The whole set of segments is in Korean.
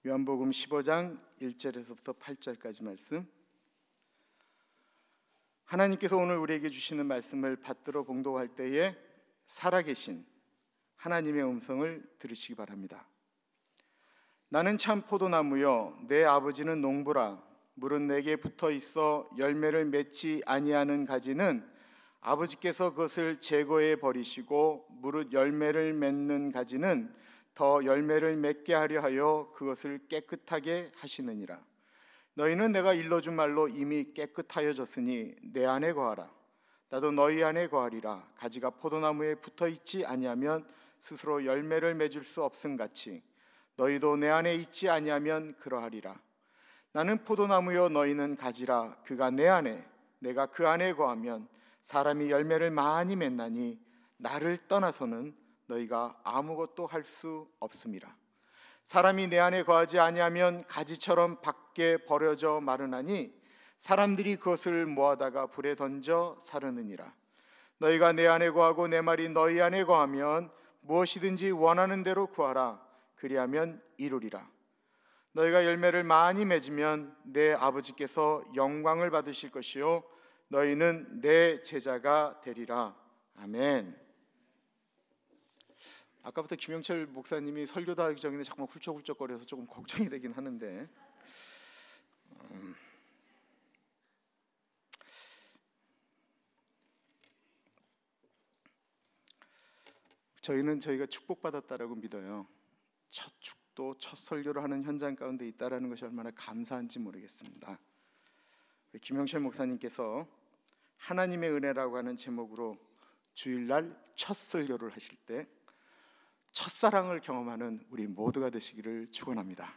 요한복음 15장 1절에서부터 8절까지 말씀. 하나님께서 오늘 우리에게 주시는 말씀을 받들어 봉독할 때에 살아계신 하나님의 음성을 들으시기 바랍니다. 나는 참 포도나무요 내 아버지는 농부라. 물은 내게 붙어 있어 열매를 맺지 아니하는 가지는 아버지께서 그것을 제거해 버리시고 무릇 열매를 맺는 가지는 더 열매를 맺게 하려 하여 그것을 깨끗하게 하시느니라. 너희는 내가 일러준 말로 이미 깨끗하여졌으니 내 안에 거하라. 나도 너희 안에 거하리라. 가지가 포도나무에 붙어 있지 아니하면 스스로 열매를 맺을 수 없음같이 너희도 내 안에 있지 아니하면 그러하리라. 나는 포도나무요 너희는 가지라. 그가 내 안에 내가 그 안에 거하면 사람이 열매를 많이 맺나니 나를 떠나서는 너희가 아무것도 할 수 없음이라. 사람이 내 안에 거하지 아니하면 가지처럼 밖에 버려져 마르나니 사람들이 그것을 모아다가 불에 던져 사르느니라. 너희가 내 안에 거하고 내 말이 너희 안에 거하면 무엇이든지 원하는 대로 구하라. 그리하면 이루리라. 너희가 열매를 많이 맺으면 내 아버지께서 영광을 받으실 것이요 너희는 내 제자가 되리라. 아멘. 아까부터 김영철 목사님이 설교도 하기 전에 정말 훌쩍훌쩍거려서 조금 걱정이 되긴 하는데 저희가 축복받았다라고 믿어요. 첫 축도, 첫 설교를 하는 현장 가운데 있다라는 것이 얼마나 감사한지 모르겠습니다. 김영철 목사님께서 하나님의 은혜라고 하는 제목으로 주일날 첫 설교를 하실 때 첫사랑을 경험하는 우리 모두가 되시기를 축원합니다.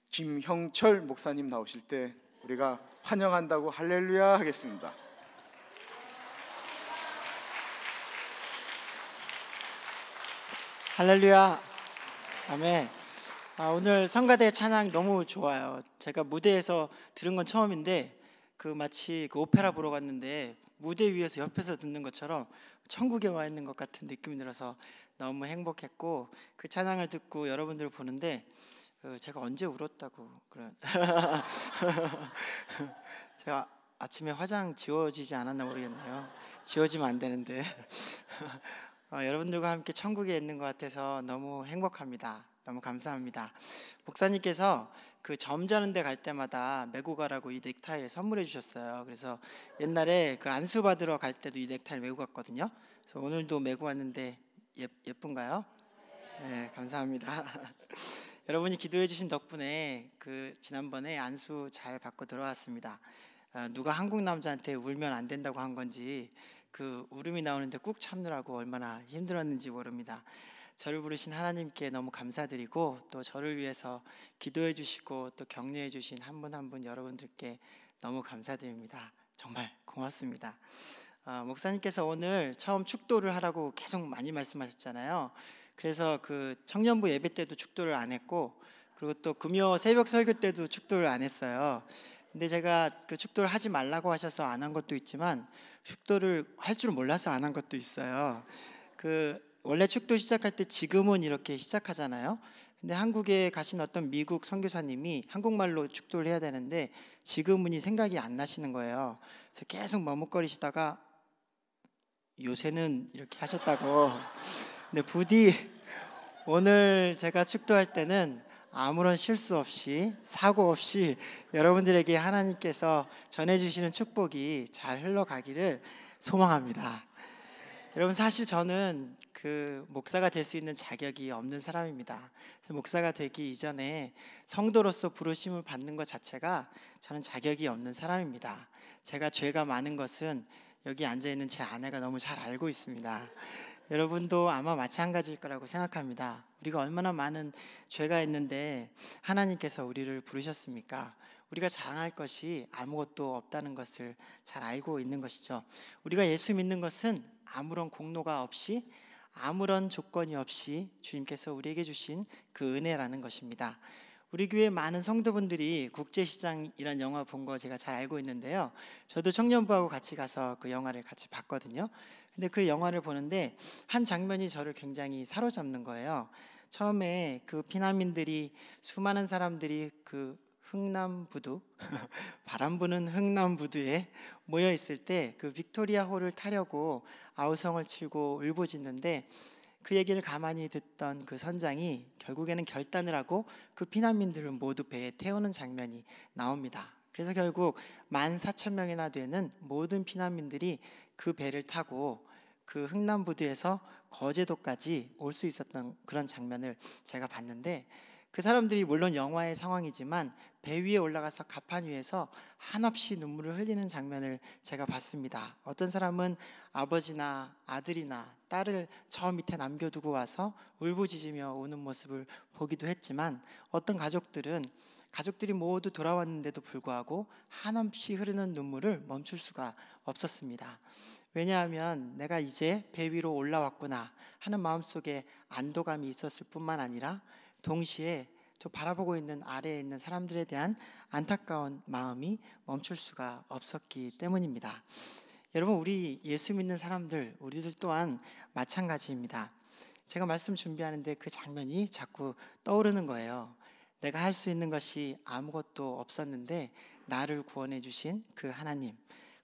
김형철 목사님 나오실 때 우리가 환영한다고 할렐루야 하겠습니다. 할렐루야. 아멘. 오늘 성가대 찬양 너무 좋아요. 제가 무대에서 들은 건 처음인데 마치 오페라 보러 갔는데 무대 위에서 옆에서 듣는 것처럼 천국에 와 있는 것 같은 느낌이 들어서 너무 행복했고, 그 찬양을 듣고 여러분들을 보는데 제가 언제 울었다고 제가 아침에 화장 지워지지 않았나 모르겠네요. 지워지면 안 되는데 여러분들과 함께 천국에 있는 것 같아서 너무 행복합니다. 너무 감사합니다. 목사님께서 그 점잖은 데 갈 때마다 메고 가라고 이 넥타이 선물해 주셨어요. 그래서 옛날에 그 안수 받으러 갈 때도 이 넥타이를 메고 갔거든요. 그래서 오늘도 메고 왔는데 예쁜가요? 네, 감사합니다. 여러분이 기도해 주신 덕분에 지난번에 안수 잘 받고 들어왔습니다. 누가 한국 남자한테 울면 안 된다고 한 건지 울음이 나오는데 꾹 참느라고 얼마나 힘들었는지 모릅니다. 저를 부르신 하나님께 너무 감사드리고, 또 저를 위해서 기도해 주시고 또 격려해 주신 한 분 한 분 여러분들께 너무 감사드립니다. 정말 고맙습니다. 목사님께서 오늘 처음 축도를 하라고 계속 많이 말씀하셨잖아요. 그래서 청년부 예배 때도 축도를 안 했고, 그리고 또 금요 새벽 설교 때도 축도를 안 했어요. 근데 제가 축도를 하지 말라고 하셔서 안 한 것도 있지만 축도를 할 줄 몰라서 안 한 것도 있어요. 원래 축도 시작할 때 지금은 이렇게 시작하잖아요. 근데 한국에 가신 어떤 미국 선교사님이 한국말로 축도를 해야 되는데 지금은이 생각이 안 나시는 거예요. 그래서 계속 머뭇거리시다가 요새는 이렇게 하셨다고. 근데 부디 오늘 제가 축도할 때는 아무런 실수 없이 사고 없이 여러분들에게 하나님께서 전해주시는 축복이 잘 흘러가기를 소망합니다. 여러분, 사실 저는 목사가 될 수 있는 자격이 없는 사람입니다. 목사가 되기 이전에 성도로서 부르심을 받는 것 자체가 저는 자격이 없는 사람입니다. 제가 죄가 많은 것은 여기 앉아있는 제 아내가 너무 잘 알고 있습니다. 여러분도 아마 마찬가지일 거라고 생각합니다. 우리가 얼마나 많은 죄가 있는데 하나님께서 우리를 부르셨습니까? 우리가 자랑할 것이 아무것도 없다는 것을 잘 알고 있는 것이죠. 우리가 예수 믿는 것은 아무런 공로가 없이, 아무런 조건이 없이 주님께서 우리에게 주신 그 은혜라는 것입니다. 우리 교회 많은 성도분들이 국제시장이란 영화 본 거 제가 잘 알고 있는데요. 저도 청년부하고 같이 가서 그 영화를 같이 봤거든요. 근데 그 영화를 보는데 한 장면이 저를 굉장히 사로잡는 거예요. 처음에 그 피난민들이 수많은 사람들이 그 흥남부두 바람 부는 흥남부두에 모여 있을 때 그 빅토리아 홀을 타려고 아우성을 치고 울부짖는데 그 얘기를 가만히 듣던 그 선장이 결국에는 결단을 하고 그 피난민들을 모두 배에 태우는 장면이 나옵니다. 그래서 결국 14,000명이나 되는 모든 피난민들이 그 배를 타고 그 흥남부두에서 거제도까지 올 수 있었던 그런 장면을 제가 봤는데, 그 사람들이 물론 영화의 상황이지만 배 위에 올라가서 갑판 위에서 한없이 눈물을 흘리는 장면을 제가 봤습니다. 어떤 사람은 아버지나 아들이나 딸을 저 밑에 남겨두고 와서 울부짖으며 우는 모습을 보기도 했지만, 어떤 가족들이 모두 돌아왔는데도 불구하고 한없이 흐르는 눈물을 멈출 수가 없었습니다. 왜냐하면 내가 이제 배 위로 올라왔구나 하는 마음속에 안도감이 있었을 뿐만 아니라 동시에 저 바라보고 있는 아래에 있는 사람들에 대한 안타까운 마음이 멈출 수가 없었기 때문입니다. 여러분, 우리 예수 믿는 사람들, 우리들 또한 마찬가지입니다. 제가 말씀 준비하는데 그 장면이 자꾸 떠오르는 거예요. 내가 할 수 있는 것이 아무것도 없었는데 나를 구원해 주신 그 하나님,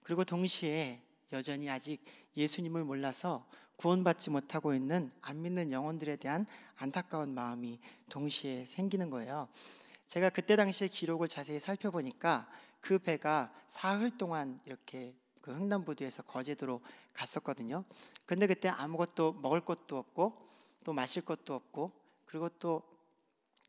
그리고 동시에 여전히 아직 예수님을 몰라서 구원받지 못하고 있는 안 믿는 영혼들에 대한 안타까운 마음이 동시에 생기는 거예요. 제가 그때 당시의 기록을 자세히 살펴보니까 그 배가 사흘 동안 이렇게 그 흥남부두에서 거제도로 갔었거든요. 근데 그때 아무것도 먹을 것도 없고 또 마실 것도 없고, 그리고 또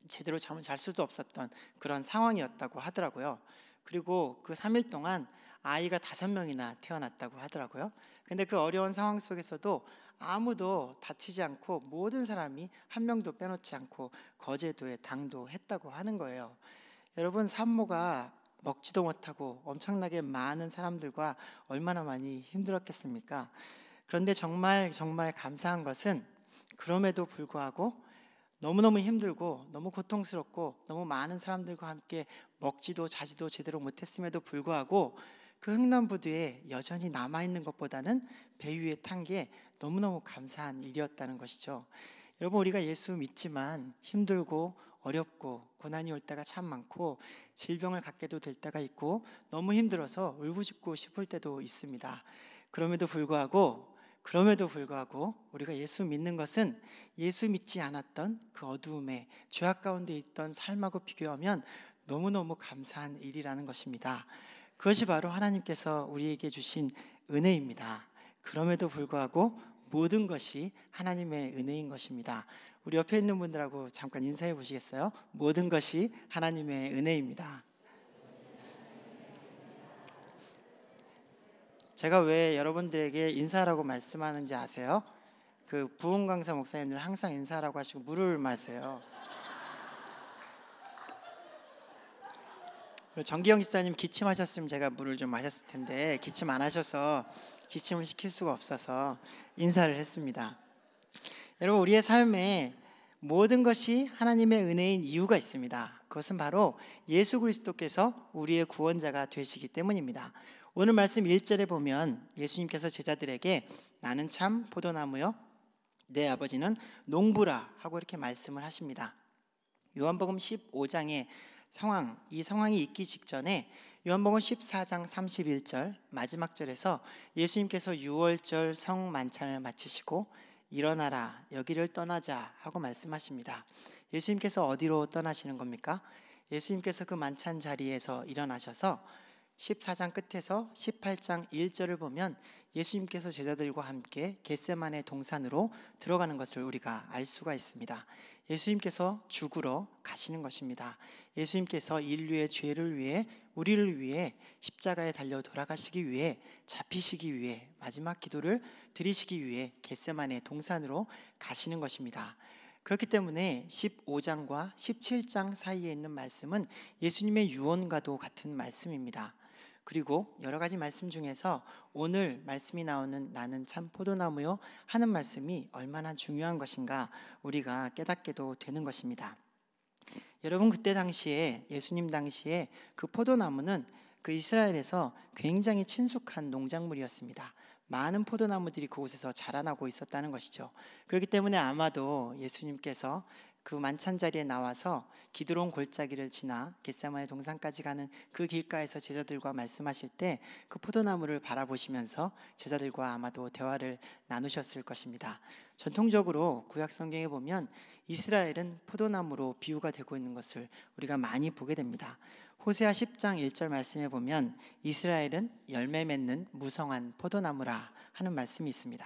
제대로 잠을 잘 수도 없었던 그런 상황이었다고 하더라고요. 그리고 그 3일 동안 아이가 5명이나 태어났다고 하더라고요. 근데 그 어려운 상황 속에서도 아무도 다치지 않고 모든 사람이 한 명도 빼놓지 않고 거제도에 당도했다고 하는 거예요. 여러분, 산모가 먹지도 못하고 엄청나게 많은 사람들과 얼마나 많이 힘들었겠습니까? 그런데 정말 감사한 것은 그럼에도 불구하고 너무너무 힘들고 너무 고통스럽고 너무 많은 사람들과 함께 먹지도 자지도 제대로 못했음에도 불구하고 그 흥남부두에 여전히 남아있는 것보다는 배 위에 탄 게 너무너무 감사한 일이었다는 것이죠. 여러분, 우리가 예수 믿지만 힘들고 어렵고 고난이 올 때가 참 많고 질병을 갖게도 될 때가 있고 너무 힘들어서 울부짖고 싶을 때도 있습니다. 그럼에도 불구하고 우리가 예수 믿는 것은 예수 믿지 않았던 그 어두움에 죄악 가운데 있던 삶하고 비교하면 너무너무 감사한 일이라는 것입니다. 그것이 바로 하나님께서 우리에게 주신 은혜입니다. 그럼에도 불구하고 모든 것이 하나님의 은혜인 것입니다. 우리 옆에 있는 분들하고 잠깐 인사해 보시겠어요? 모든 것이 하나님의 은혜입니다. 제가 왜 여러분들에게 인사라고 말씀하는지 아세요? 그 부흥 강사 목사님들 항상 인사라고 하시고 물을 마세요. 정기영 집사님 기침하셨으면 제가 물을 좀 마셨을 텐데 기침 안 하셔서 기침을 시킬 수가 없어서 인사를 했습니다. 여러분, 우리의 삶에 모든 것이 하나님의 은혜인 이유가 있습니다. 그것은 바로 예수 그리스도께서 우리의 구원자가 되시기 때문입니다. 오늘 말씀 1절에 보면 예수님께서 제자들에게 나는 참 포도나무요 내 아버지는 농부라 하고 이렇게 말씀을 하십니다. 요한복음 15장의 이 상황이 있기 직전에 요한복음 14장 31절 마지막 절에서 예수님께서 6월절 성만찬을 마치시고 일어나라 여기를 떠나자 하고 말씀하십니다. 예수님께서 어디로 떠나시는 겁니까? 예수님께서 그 만찬 자리에서 일어나셔서 14장 끝에서 18장 1절을 보면 예수님께서 제자들과 함께 겟세마네 동산으로 들어가는 것을 우리가 알 수가 있습니다. 예수님께서 죽으러 가시는 것입니다. 예수님께서 인류의 죄를 위해, 우리를 위해 십자가에 달려 돌아가시기 위해, 잡히시기 위해, 마지막 기도를 드리시기 위해 겟세마네 동산으로 가시는 것입니다. 그렇기 때문에 15장과 17장 사이에 있는 말씀은 예수님의 유언과도 같은 말씀입니다. 그리고 여러 가지 말씀 중에서 오늘 말씀이 나오는 나는 참 포도나무요 하는 말씀이 얼마나 중요한 것인가 우리가 깨닫게도 되는 것입니다. 여러분, 그때 당시에 예수님 당시에 그 포도나무는 그 이스라엘에서 굉장히 친숙한 농작물이었습니다. 많은 포도나무들이 그곳에서 자라나고 있었다는 것이죠. 그렇기 때문에 아마도 예수님께서 그 만찬 자리에 나와서 기드론 골짜기를 지나 겟세마네 동산까지 가는 그 길가에서 제자들과 말씀하실 때 그 포도나무를 바라보시면서 제자들과 아마도 대화를 나누셨을 것입니다. 전통적으로 구약 성경에 보면 이스라엘은 포도나무로 비유가 되고 있는 것을 우리가 많이 보게 됩니다. 호세아 10장 1절 말씀에 보면 이스라엘은 열매 맺는 무성한 포도나무라 하는 말씀이 있습니다.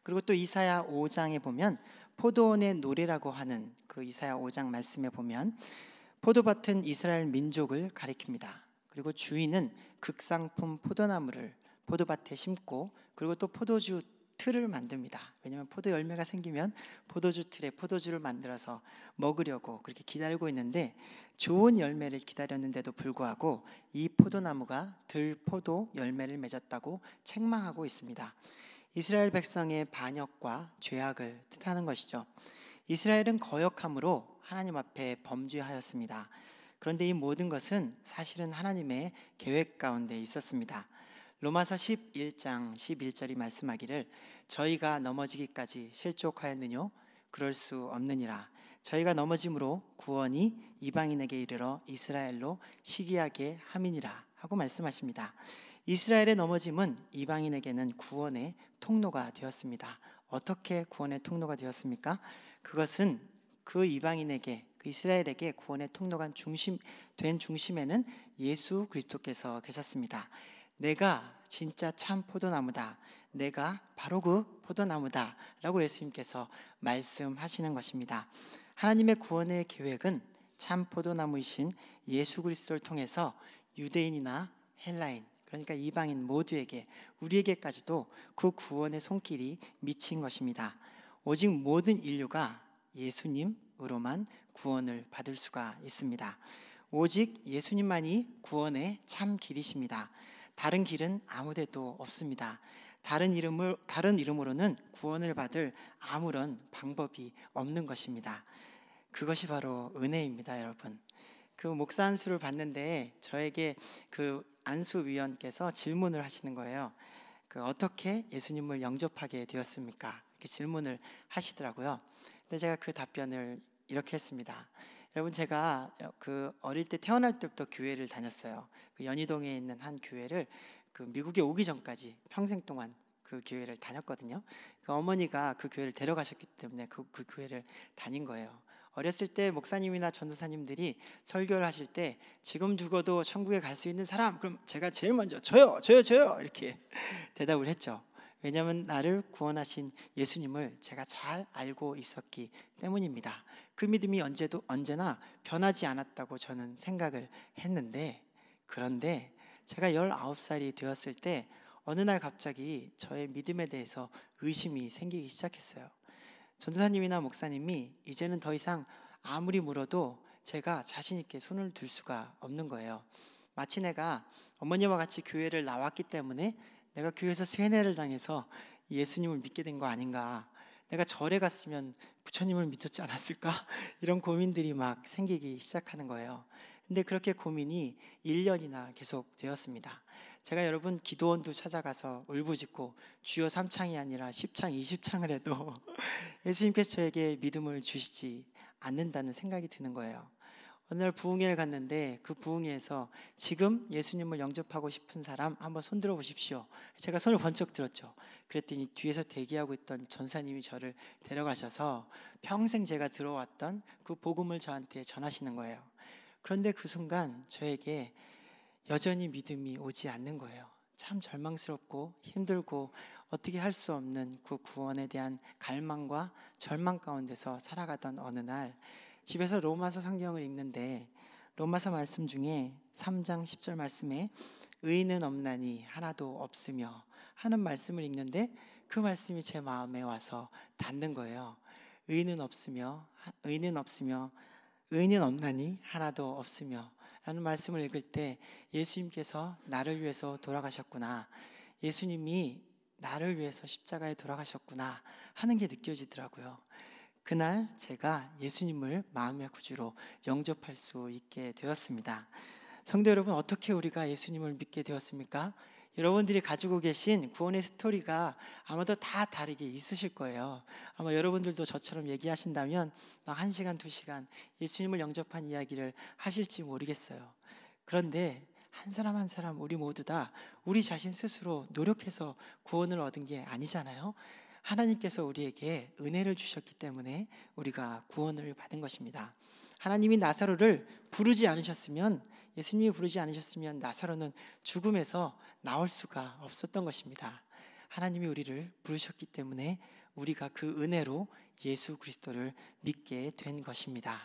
그리고 또 이사야 5장에 보면 포도원의 노래라고 하는 그 이사야 5장 말씀에 보면 포도밭은 이스라엘 민족을 가리킵니다. 그리고 주인은 극상품 포도나무를 포도밭에 심고 그리고 또 포도주 틀을 만듭니다. 왜냐하면 포도 열매가 생기면 포도주 틀에 포도주를 만들어서 먹으려고 그렇게 기다리고 있는데 좋은 열매를 기다렸는데도 불구하고 이 포도나무가 들포도 열매를 맺었다고 책망하고 있습니다. 이스라엘 백성의 반역과 죄악을 뜻하는 것이죠. 이스라엘은 거역함으로 하나님 앞에 범죄하였습니다. 그런데 이 모든 것은 사실은 하나님의 계획 가운데 있었습니다. 로마서 11장 11절이 말씀하기를 저희가 넘어지기까지 실족하였느뇨 그럴 수 없느니라. 저희가 넘어짐으로 구원이 이방인에게 이르러 이스라엘로 시기하게 함이니라 하고 말씀하십니다. 이스라엘의 넘어짐은 이방인에게는 구원의 통로가 되었습니다. 어떻게 구원의 통로가 되었습니까? 그것은 그 이방인에게 그 이스라엘에게 구원의 통로가 된 중심에는 예수 그리스도께서 계셨습니다. 내가 진짜 참 포도나무다. 내가 바로 그 포도나무다 라고 예수님께서 말씀하시는 것입니다. 하나님의 구원의 계획은 참 포도나무이신 예수 그리스도를 통해서 유대인이나 헬라인 그러니까 이방인 모두에게 우리에게까지도 그 구원의 손길이 미친 것입니다. 오직 모든 인류가 예수님으로만 구원을 받을 수가 있습니다. 오직 예수님만이 구원의 참 길이십니다. 다른 길은 아무데도 없습니다. 다른 이름으로는 구원을 받을 아무런 방법이 없는 것입니다. 그것이 바로 은혜입니다, 여러분. 그 목사 안수를 받는데 저에게 그 안수위원께서 질문을 하시는 거예요. 어떻게 예수님을 영접하게 되었습니까? 이렇게 질문을 하시더라고요. 근데 제가 그 답변을 이렇게 했습니다. 여러분, 제가 그 어릴 때 태어날 때부터 교회를 다녔어요. 그 연희동에 있는 한 교회를 그 미국에 오기 전까지 평생 동안 그 교회를 다녔거든요. 그 어머니가 그 교회를 데려가셨기 때문에 그 교회를 다닌 거예요. 어렸을 때 목사님이나 전도사님들이 설교를 하실 때 지금 죽어도 천국에 갈 수 있는 사람, 그럼 제가 제일 먼저 저요 이렇게 대답을 했죠. 왜냐하면 나를 구원하신 예수님을 제가 잘 알고 있었기 때문입니다. 그 믿음이 언제나 변하지 않았다고 저는 생각을 했는데, 그런데 제가 19살이 되었을 때 어느 날 갑자기 저의 믿음에 대해서 의심이 생기기 시작했어요. 전도사님이나 목사님이 이제는 더 이상 아무리 물어도 제가 자신 있게 손을 들 수가 없는 거예요. 마치 내가 어머니와 같이 교회를 나왔기 때문에 내가 교회에서 세뇌를 당해서 예수님을 믿게 된 거 아닌가, 내가 절에 갔으면 부처님을 믿었지 않았을까, 이런 고민들이 막 생기기 시작하는 거예요. 근데 그렇게 고민이 1년이나 계속 되었습니다. 제가 여러분 기도원도 찾아가서 울부짖고 주여 3창이 아니라 10창 20창을 해도 예수님께서 저에게 믿음을 주시지 않는다는 생각이 드는 거예요. 어느 날 부흥회를 갔는데 그 부흥회에서 지금 예수님을 영접하고 싶은 사람 한번 손 들어 보십시오. 제가 손을 번쩍 들었죠. 그랬더니 뒤에서 대기하고 있던 전사님이 저를 데려가셔서 평생 제가 들어왔던 그 복음을 저한테 전하시는 거예요. 그런데 그 순간 저에게 여전히 믿음이 오지 않는 거예요. 참 절망스럽고 힘들고 어떻게 할 수 없는 그 구원에 대한 갈망과 절망 가운데서 살아가던 어느 날 집에서 로마서 성경을 읽는데 로마서 말씀 중에 3장 10절 말씀에 의인은 없나니 하나도 없으며 하는 말씀을 읽는데 그 말씀이 제 마음에 와서 닿는 거예요. 의인은 없나니 하나도 없으며 라는 말씀을 읽을 때 예수님께서 나를 위해서 돌아가셨구나, 예수님이 나를 위해서 십자가에 돌아가셨구나 하는 게 느껴지더라고요. 그날 제가 예수님을 마음의 구주로 영접할 수 있게 되었습니다. 성도 여러분, 어떻게 우리가 예수님을 믿게 되었습니까? 여러분들이 가지고 계신 구원의 스토리가 아마도 다 다르게 있으실 거예요. 아마 여러분들도 저처럼 얘기하신다면 막 1시간, 2시간 예수님을 영접한 이야기를 하실지 모르겠어요. 그런데 한 사람 한 사람 우리 모두 다 우리 자신 스스로 노력해서 구원을 얻은 게 아니잖아요. 하나님께서 우리에게 은혜를 주셨기 때문에 우리가 구원을 받은 것입니다. 하나님이 나사로를 부르지 않으셨으면, 예수님이 부르지 않으셨으면 나사로는 죽음에서 나올 수가 없었던 것입니다. 하나님이 우리를 부르셨기 때문에 우리가 그 은혜로 예수 그리스도를 믿게 된 것입니다.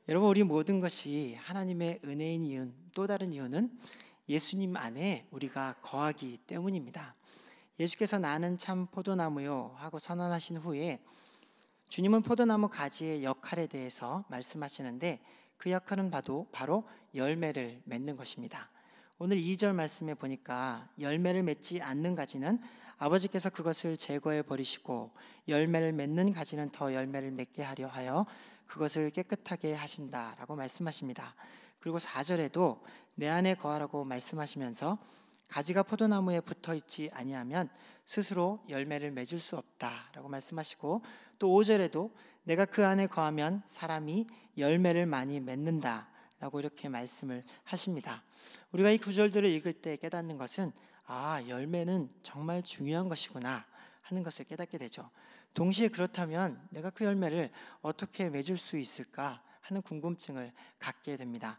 여러분, 우리 모든 것이 하나님의 은혜인 이유는, 또 다른 이유는 예수님 안에 우리가 거하기 때문입니다. 예수께서 나는 참 포도나무요 하고 선언하신 후에 주님은 포도나무 가지의 역할에 대해서 말씀하시는데, 그 역할은 바로 열매를 맺는 것입니다. 오늘 2절 말씀에 보니까 열매를 맺지 않는 가지는 아버지께서 그것을 제거해 버리시고 열매를 맺는 가지는 더 열매를 맺게 하려 하여 그것을 깨끗하게 하신다라고 말씀하십니다. 그리고 4절에도 내 안에 거하라고 말씀하시면서 가지가 포도나무에 붙어 있지 아니하면 스스로 열매를 맺을 수 없다라고 말씀하시고, 또 5절에도 내가 그 안에 거하면 사람이 열매를 많이 맺는다라고 이렇게 말씀을 하십니다. 우리가 이 구절들을 읽을 때 깨닫는 것은, 열매는 정말 중요한 것이구나 하는 것을 깨닫게 되죠. 동시에 그렇다면 내가 그 열매를 어떻게 맺을 수 있을까 하는 궁금증을 갖게 됩니다.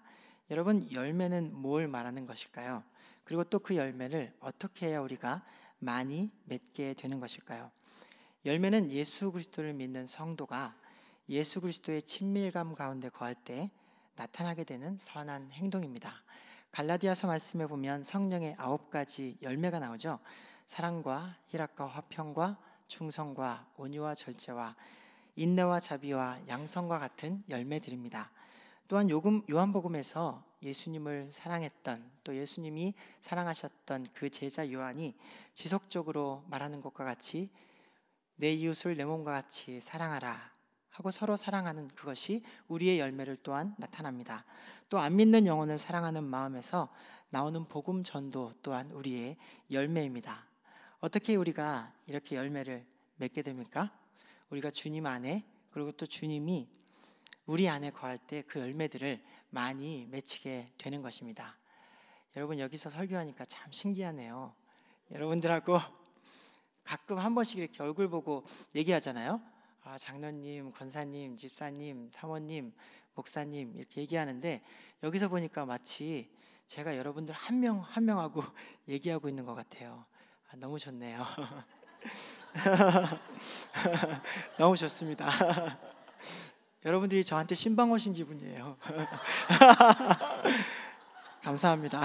여러분, 열매는 뭘 말하는 것일까요? 그리고 또 그 열매를 어떻게 해야 우리가 많이 맺게 되는 것일까요? 열매는 예수 그리스도를 믿는 성도가 예수 그리스도의 친밀감 가운데 거할 때 나타나게 되는 선한 행동입니다. 갈라디아서 말씀에 보면 성령의 9가지 열매가 나오죠. 사랑과 희락과 화평과 충성과 온유와 절제와 인내와 자비와 양성과 같은 열매들입니다. 또한 요한복음에서 예수님을 사랑했던, 또 예수님이 사랑하셨던 그 제자 요한이 지속적으로 말하는 것과 같이 내 이웃을 내 몸과 같이 사랑하라 하고 서로 사랑하는 그것이 우리의 열매를 또한 나타납니다. 또 안 믿는 영혼을 사랑하는 마음에서 나오는 복음 전도 또한 우리의 열매입니다. 어떻게 우리가 이렇게 열매를 맺게 됩니까? 우리가 주님 안에, 그리고 또 주님이 우리 안에 거할 때 그 열매들을 많이 맺히게 되는 것입니다. 여러분, 여기서 설교하니까 참 신기하네요. 여러분들하고 가끔 한 번씩 이렇게 얼굴 보고 얘기하잖아요. 장로님, 권사님, 집사님, 사모님, 목사님 이렇게 얘기하는데, 여기서 보니까 마치 제가 여러분들 한 명 한 명하고 얘기하고 있는 것 같아요. 너무 좋네요. 너무 좋습니다. 여러분들이 저한테 신방 오신 기분이에요. 감사합니다.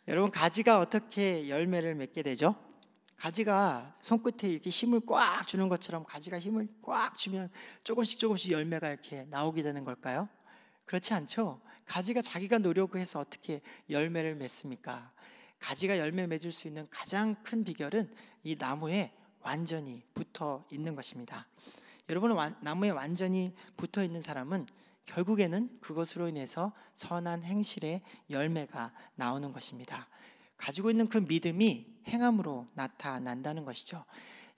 여러분, 가지가 어떻게 열매를 맺게 되죠? 가지가 손끝에 이렇게 힘을 꽉 주는 것처럼 가지가 힘을 꽉 주면 조금씩 열매가 이렇게 나오게 되는 걸까요? 그렇지 않죠? 가지가 자기가 노력해서 어떻게 열매를 맺습니까? 가지가 열매 맺을 수 있는 가장 큰 비결은 이 나무에 완전히 붙어 있는 것입니다. 여러분, 나무에 완전히 붙어 있는 사람은 결국에는 그것으로 인해서 선한 행실의 열매가 나오는 것입니다. 가지고 있는 그 믿음이 행함으로 나타난다는 것이죠.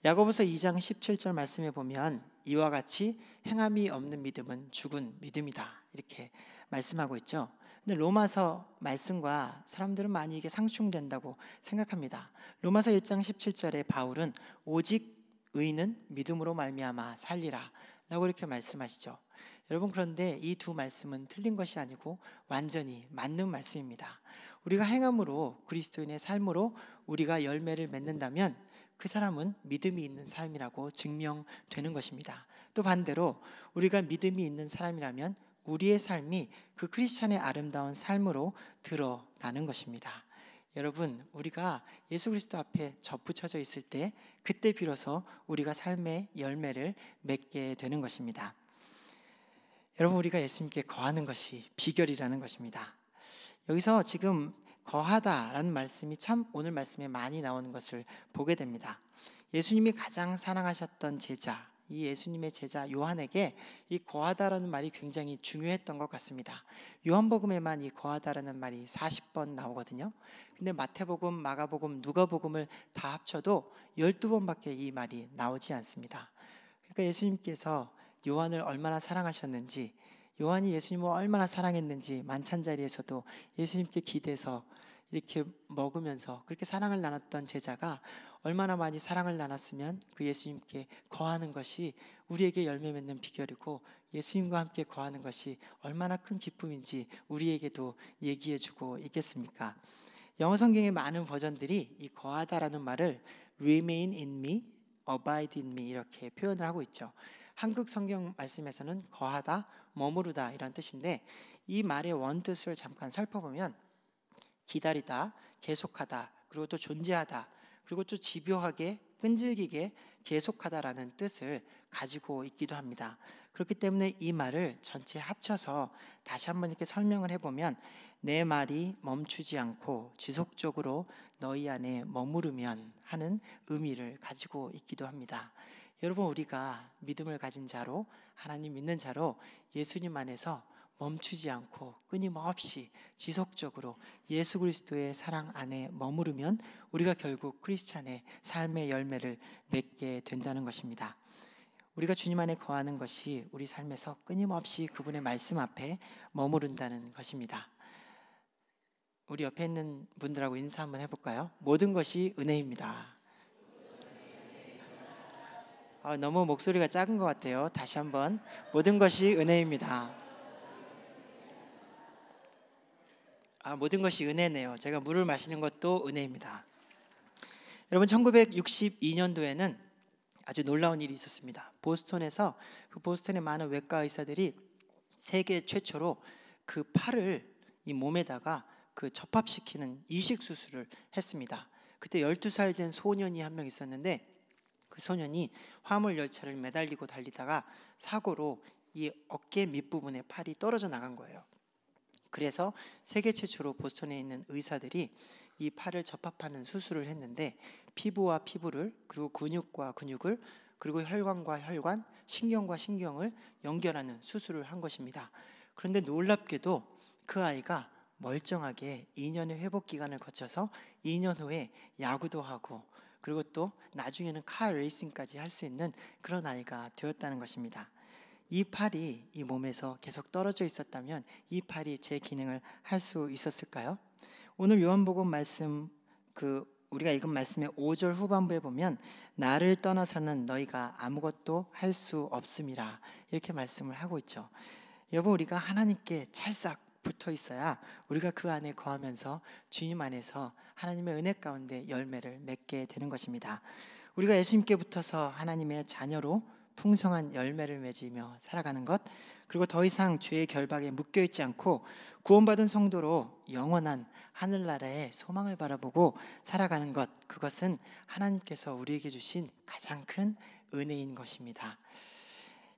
야고보서 2장 17절 말씀에 보면 이와 같이 행함이 없는 믿음은 죽은 믿음이다 이렇게 말씀하고 있죠. 근데 로마서 말씀과 사람들은 많이 이게 상충된다고 생각합니다. 로마서 1장 17절에 바울은 오직 의인은 믿음으로 말미암아 살리라 라고 이렇게 말씀하시죠. 여러분, 그런데 이 두 말씀은 틀린 것이 아니고 완전히 맞는 말씀입니다. 우리가 행함으로, 그리스도인의 삶으로 우리가 열매를 맺는다면 그 사람은 믿음이 있는 사람이라고 증명되는 것입니다. 또 반대로 우리가 믿음이 있는 사람이라면 우리의 삶이 그 크리스찬의 아름다운 삶으로 드러나는 것입니다. 여러분, 우리가 예수 그리스도 앞에 접붙여져 있을 때 그때 비로소 우리가 삶의 열매를 맺게 되는 것입니다. 여러분, 우리가 예수님께 거하는 것이 비결이라는 것입니다. 여기서 지금 거하다라는 말씀이 참 오늘 말씀에 많이 나오는 것을 보게 됩니다. 예수님이 가장 사랑하셨던 제자, 이 예수님의 제자 요한에게 이 거하다라는 말이 굉장히 중요했던 것 같습니다. 요한복음에만 이 거하다라는 말이 40번 나오거든요. 근데 마태복음, 마가복음, 누가복음을 다 합쳐도 12번밖에 이 말이 나오지 않습니다. 그러니까 예수님께서 요한을 얼마나 사랑하셨는지, 요한이 예수님을 얼마나 사랑했는지 만찬 자리에서도 예수님께 기대서 이렇게 먹으면서 그렇게 사랑을 나눴던 제자가 얼마나 많이 사랑을 나눴으면 그 예수님께 거하는 것이 우리에게 열매 맺는 비결이고, 예수님과 함께 거하는 것이 얼마나 큰 기쁨인지 우리에게도 얘기해주고 있겠습니까? 영어 성경의 많은 버전들이 이 거하다라는 말을 remain in me, abide in me 이렇게 표현을 하고 있죠. 한국 성경 말씀에서는 거하다, 머무르다 이런 뜻인데, 이 말의 원뜻을 잠깐 살펴보면 기다리다, 계속하다, 그리고 또 존재하다, 그리고 또 집요하게, 끈질기게 계속하다라는 뜻을 가지고 있기도 합니다. 그렇기 때문에 이 말을 전체 합쳐서 다시 한번 이렇게 설명을 해보면, 내 말이 멈추지 않고 지속적으로 너희 안에 머무르면 하는 의미를 가지고 있기도 합니다. 여러분, 우리가 믿음을 가진 자로, 하나님 믿는 자로 예수님 안에서 멈추지 않고 끊임없이 지속적으로 예수 그리스도의 사랑 안에 머무르면 우리가 결국 크리스찬의 삶의 열매를 맺게 된다는 것입니다. 우리가 주님 안에 거하는 것이 우리 삶에서 끊임없이 그분의 말씀 앞에 머무른다는 것입니다. 우리 옆에 있는 분들하고 인사 한번 해볼까요? 모든 것이 은혜입니다. 너무 목소리가 작은 것 같아요. 다시 한번, 모든 것이 은혜입니다. 모든 것이 은혜네요. 제가 물을 마시는 것도 은혜입니다. 여러분, 1962년도에는 아주 놀라운 일이 있었습니다. 보스턴에서 그 보스턴의 많은 외과 의사들이 세계 최초로 그 팔을 이 몸에다가 그 접합시키는 이식 수술을 했습니다. 그때 12살 된 소년이 한 명 있었는데, 그 소년이 화물 열차를 매달리고 달리다가 사고로 이 어깨 밑부분에 팔이 떨어져 나간 거예요. 그래서 세계 최초로 보스턴에 있는 의사들이 이 팔을 접합하는 수술을 했는데, 피부와 피부를, 그리고 근육과 근육을, 그리고 혈관과 혈관, 신경과 신경을 연결하는 수술을 한 것입니다. 그런데 놀랍게도 그 아이가 멀쩡하게 2년의 회복 기간을 거쳐서 2년 후에 야구도 하고, 그리고 또 나중에는 카 레이싱까지 할 수 있는 그런 아이가 되었다는 것입니다. 이 팔이 이 몸에서 계속 떨어져 있었다면 이 팔이 제 기능을 할 수 있었을까요? 오늘 요한복음 말씀, 우리가 읽은 말씀의 5절 후반부에 보면, 나를 떠나서는 너희가 아무것도 할 수 없음이라, 이렇게 말씀을 하고 있죠. 여러분, 우리가 하나님께 찰싹 붙어 있어야 우리가 그 안에 거하면서 주님 안에서 하나님의 은혜 가운데 열매를 맺게 되는 것입니다. 우리가 예수님께 붙어서 하나님의 자녀로 풍성한 열매를 맺으며 살아가는 것, 그리고 더 이상 죄의 결박에 묶여있지 않고 구원받은 성도로 영원한 하늘나라의 소망을 바라보고 살아가는 것, 그것은 하나님께서 우리에게 주신 가장 큰 은혜인 것입니다.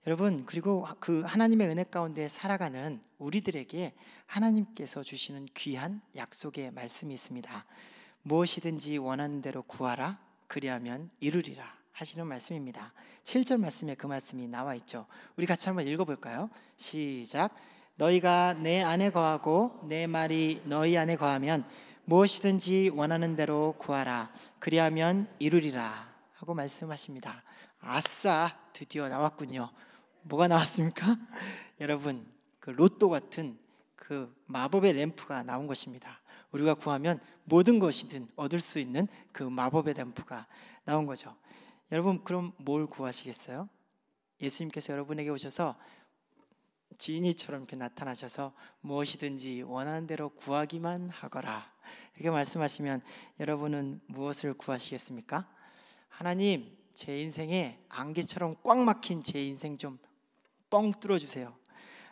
여러분, 그리고 그 하나님의 은혜 가운데 살아가는 우리들에게 하나님께서 주시는 귀한 약속의 말씀이 있습니다. 무엇이든지 원하는 대로 구하라, 그리하면 이루리라 하시는 말씀입니다. 7절 말씀에 그 말씀이 나와 있죠. 우리 같이 한번 읽어볼까요? 시작. 너희가 내 안에 거하고 내 말이 너희 안에 거하면 무엇이든지 원하는 대로 구하라, 그리하면 이루리라 하고 말씀하십니다. 아싸, 드디어 나왔군요. 뭐가 나왔습니까? 여러분, 그 로또 같은 그 마법의 램프가 나온 것입니다. 우리가 구하면 모든 것이든 얻을 수 있는 그 마법의 램프가 나온 거죠. 여러분, 그럼 뭘 구하시겠어요? 예수님께서 여러분에게 오셔서 지니처럼 이렇게 나타나셔서 무엇이든지 원하는 대로 구하기만 하거라, 이렇게 말씀하시면 여러분은 무엇을 구하시겠습니까? 하나님, 제 인생에 안개처럼 꽉 막힌 제 인생 좀 뻥 뚫어주세요.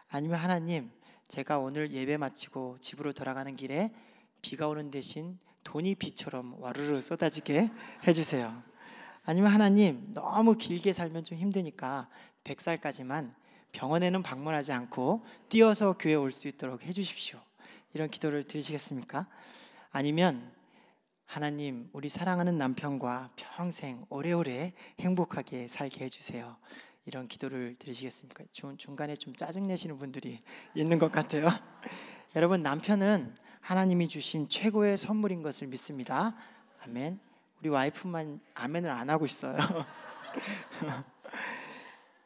아니면 하나님, 제가 오늘 예배 마치고 집으로 돌아가는 길에 비가 오는 대신 돈이 비처럼 와르르 쏟아지게 해주세요. 아니면 하나님, 너무 길게 살면 좀 힘드니까 100살까지만 병원에는 방문하지 않고 뛰어서 교회 올 수 있도록 해주십시오. 이런 기도를 드리시겠습니까? 아니면 하나님, 우리 사랑하는 남편과 평생 오래오래 행복하게 살게 해주세요. 이런 기도를 드리시겠습니까? 중간에 좀 짜증내시는 분들이 있는 것 같아요. 여러분, 남편은 하나님이 주신 최고의 선물인 것을 믿습니다. 아멘. 우리 와이프만 아멘을 안 하고 있어요.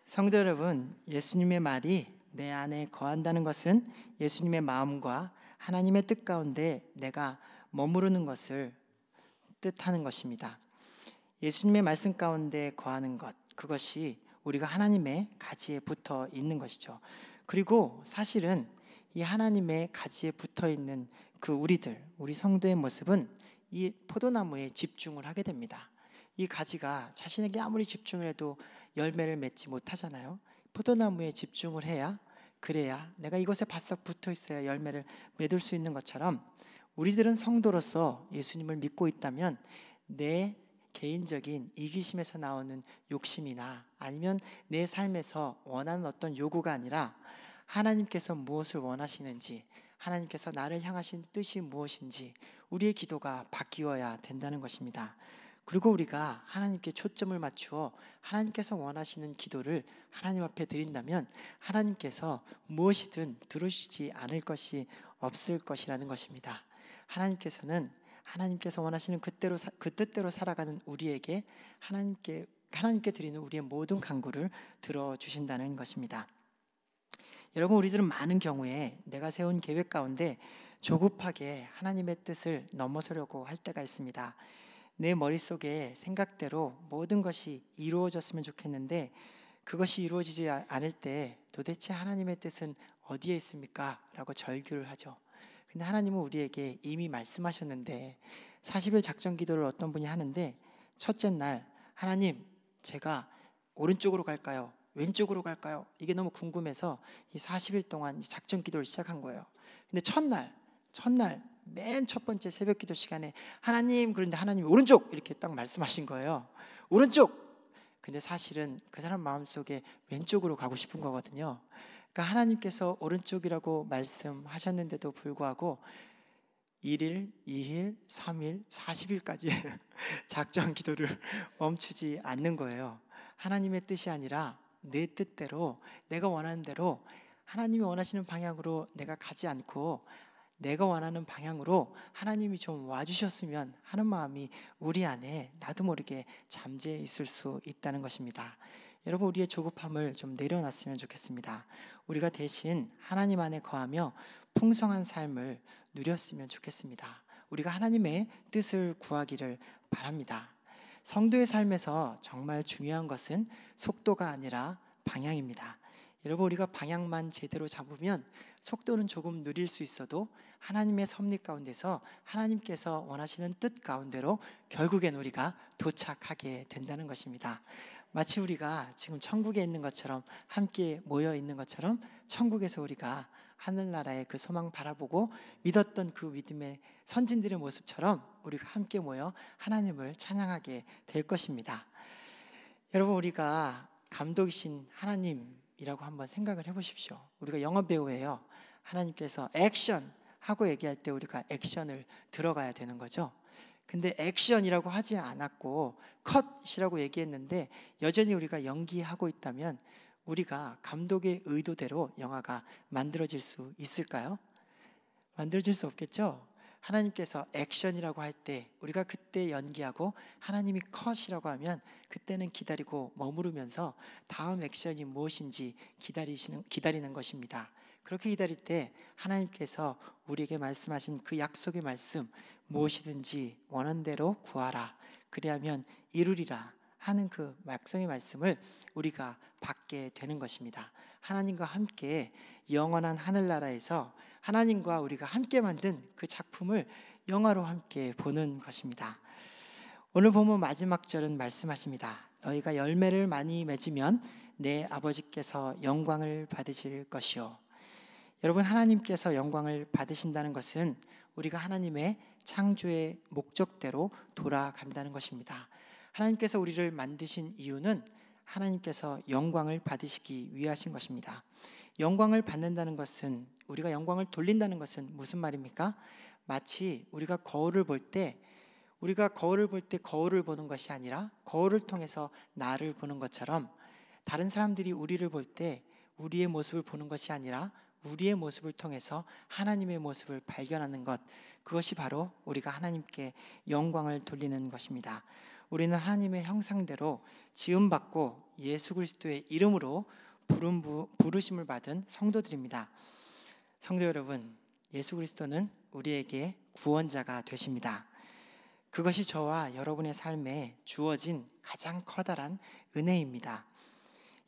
성도 여러분, 예수님의 말이 내 안에 거한다는 것은 예수님의 마음과 하나님의 뜻 가운데 내가 머무르는 것을 뜻하는 것입니다. 예수님의 말씀 가운데 거하는 것, 그것이 우리가 하나님의 가지에 붙어 있는 것이죠. 그리고 사실은 이 하나님의 가지에 붙어 있는 그 우리 성도의 모습은 이 포도나무에 집중을 하게 됩니다. 이 가지가 자신에게 아무리 집중을 해도 열매를 맺지 못하잖아요. 포도나무에 집중을 해야, 그래야 내가 이곳에 바싹 붙어 있어야 열매를 맺을 수 있는 것처럼, 우리들은 성도로서 예수님을 믿고 있다면 내 개인적인 이기심에서 나오는 욕심이나 아니면 내 삶에서 원하는 어떤 요구가 아니라 하나님께서 무엇을 원하시는지, 하나님께서 나를 향하신 뜻이 무엇인지 우리의 기도가 바뀌어야 된다는 것입니다. 그리고 우리가 하나님께 초점을 맞추어 하나님께서 원하시는 기도를 하나님 앞에 드린다면 하나님께서 무엇이든 들으시지 않을 것이 없을 것이라는 것입니다. 하나님께서 원하시는 그 뜻대로 살아가는 우리에게 하나님께 드리는 우리의 모든 간구를 들어주신다는 것입니다. 여러분, 우리들은 많은 경우에 내가 세운 계획 가운데 조급하게 하나님의 뜻을 넘어서려고 할 때가 있습니다. 내 머릿속에 생각대로 모든 것이 이루어졌으면 좋겠는데 그것이 이루어지지 않을 때 도대체 하나님의 뜻은 어디에 있습니까? 라고 절규를 하죠. 근데 하나님은 우리에게 이미 말씀하셨는데 40일 작전 기도를 어떤 분이 하는데 첫째 날, 하나님, 제가 오른쪽으로 갈까요? 왼쪽으로 갈까요? 이게 너무 궁금해서 이 40일 동안 작전 기도를 시작한 거예요. 근데 첫날 맨 첫 번째 새벽 기도 시간에 하나님, 그런데 하나님이 오른쪽 이렇게 딱 말씀하신 거예요. 오른쪽. 근데 사실은 그 사람 마음속에 왼쪽으로 가고 싶은 거거든요. 그러니까 하나님께서 오른쪽이라고 말씀하셨는데도 불구하고 1일, 2일, 3일, 40일까지 작전 기도를 멈추지 않는 거예요. 하나님의 뜻이 아니라 내 뜻대로, 내가 원하는 대로, 하나님이 원하시는 방향으로 내가 가지 않고 내가 원하는 방향으로 하나님이 좀 와주셨으면 하는 마음이 우리 안에 나도 모르게 잠재해 있을 수 있다는 것입니다. 여러분, 우리의 조급함을 좀 내려놨으면 좋겠습니다. 우리가 대신 하나님 안에 거하며 풍성한 삶을 누렸으면 좋겠습니다. 우리가 하나님의 뜻을 구하기를 바랍니다. 성도의 삶에서 정말 중요한 것은 속도가 아니라 방향입니다. 여러분, 우리가 방향만 제대로 잡으면 속도는 조금 느릴 수 있어도 하나님의 섭리 가운데서 하나님께서 원하시는 뜻 가운데로 결국엔 우리가 도착하게 된다는 것입니다. 마치 우리가 지금 천국에 있는 것처럼, 함께 모여 있는 것처럼 천국에서 우리가 하늘나라의 그 소망 바라보고 믿었던 그 믿음의 선진들의 모습처럼 우리가 함께 모여 하나님을 찬양하게 될 것입니다. 여러분, 우리가 감독이신 하나님이라고 한번 생각을 해보십시오. 우리가 영화 배우예요. 하나님께서 액션 하고 얘기할 때 우리가 액션을 들어가야 되는 거죠. 근데 액션이라고 하지 않았고 컷이라고 얘기했는데 여전히 우리가 연기하고 있다면 우리가 감독의 의도대로 영화가 만들어질 수 있을까요? 만들어질 수 없겠죠? 하나님께서 액션이라고 할 때 우리가 그때 연기하고 하나님이 컷이라고 하면 그때는 기다리고 머무르면서 다음 액션이 무엇인지 기다리는 것입니다. 그렇게 기다릴 때 하나님께서 우리에게 말씀하신 그 약속의 말씀, 무엇이든지 원하는 대로 구하라, 그리하면 이루리라 하는 그 약속의 말씀을 우리가 받게 되는 것입니다. 하나님과 함께 영원한 하늘나라에서 하나님과 우리가 함께 만든 그 작품을 영화로 함께 보는 것입니다. 오늘 보면 마지막 절은 말씀하십니다. 너희가 열매를 많이 맺으면 내 아버지께서 영광을 받으실 것이요. 여러분, 하나님께서 영광을 받으신다는 것은 우리가 하나님의 창조의 목적대로 돌아간다는 것입니다. 하나님께서 우리를 만드신 이유는 하나님께서 영광을 받으시기 위하신 것입니다. 영광을 받는다는 것은, 우리가 영광을 돌린다는 것은 무슨 말입니까? 마치 우리가 거울을 볼 때 우리가 거울을 볼 때 거울을 보는 것이 아니라 거울을 통해서 나를 보는 것처럼, 다른 사람들이 우리를 볼 때 우리의 모습을 보는 것이 아니라 우리의 모습을 통해서 하나님의 모습을 발견하는 것, 그것이 바로 우리가 하나님께 영광을 돌리는 것입니다. 우리는 하나님의 형상대로 지음받고 예수 그리스도의 이름으로 부르심을 받은 성도들입니다. 성도 여러분, 예수 그리스도는 우리에게 구원자가 되십니다. 그것이 저와 여러분의 삶에 주어진 가장 커다란 은혜입니다.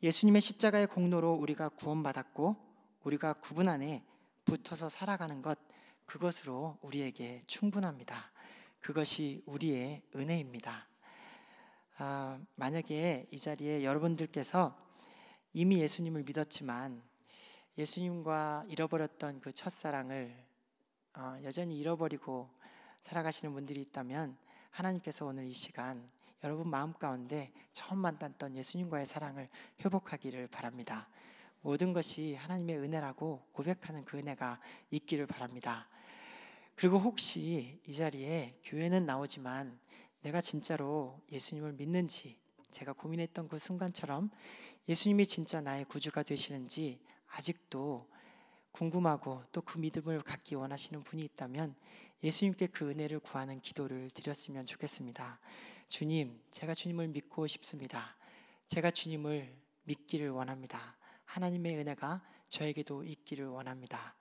예수님의 십자가의 공로로 우리가 구원받았고, 우리가 구분 안에 붙어서 살아가는 것, 그것으로 우리에게 충분합니다. 그것이 우리의 은혜입니다. 만약에 이 자리에 여러분들께서 이미 예수님을 믿었지만 예수님과 잃어버렸던 그 첫사랑을 여전히 잃어버리고 살아가시는 분들이 있다면, 하나님께서 오늘 이 시간 여러분 마음 가운데 처음 만났던 예수님과의 사랑을 회복하기를 바랍니다. 모든 것이 하나님의 은혜라고 고백하는 그 은혜가 있기를 바랍니다. 그리고 혹시 이 자리에 교회는 나오지만 내가 진짜로 예수님을 믿는지, 제가 고민했던 그 순간처럼 예수님이 진짜 나의 구주가 되시는지 아직도 궁금하고 또 그 믿음을 갖기 원하시는 분이 있다면 예수님께 그 은혜를 구하는 기도를 드렸으면 좋겠습니다. 주님, 제가 주님을 믿고 싶습니다. 제가 주님을 믿기를 원합니다. 하나님의 은혜가 저에게도 있기를 원합니다.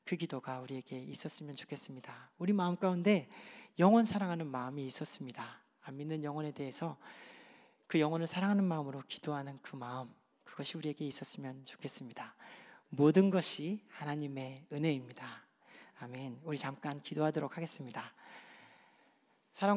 그 기도가 우리에게 있었으면 좋겠습니다. 우리 마음 가운데 영혼 사랑하는 마음이 있었습니다. 안 믿는 영혼에 대해서 그 영혼을 사랑하는 마음으로 기도하는 그 마음, 그것이 우리에게 있었으면 좋겠습니다. 모든 것이 하나님의 은혜입니다. 아멘. 우리 잠깐 기도하도록 하겠습니다. 사랑과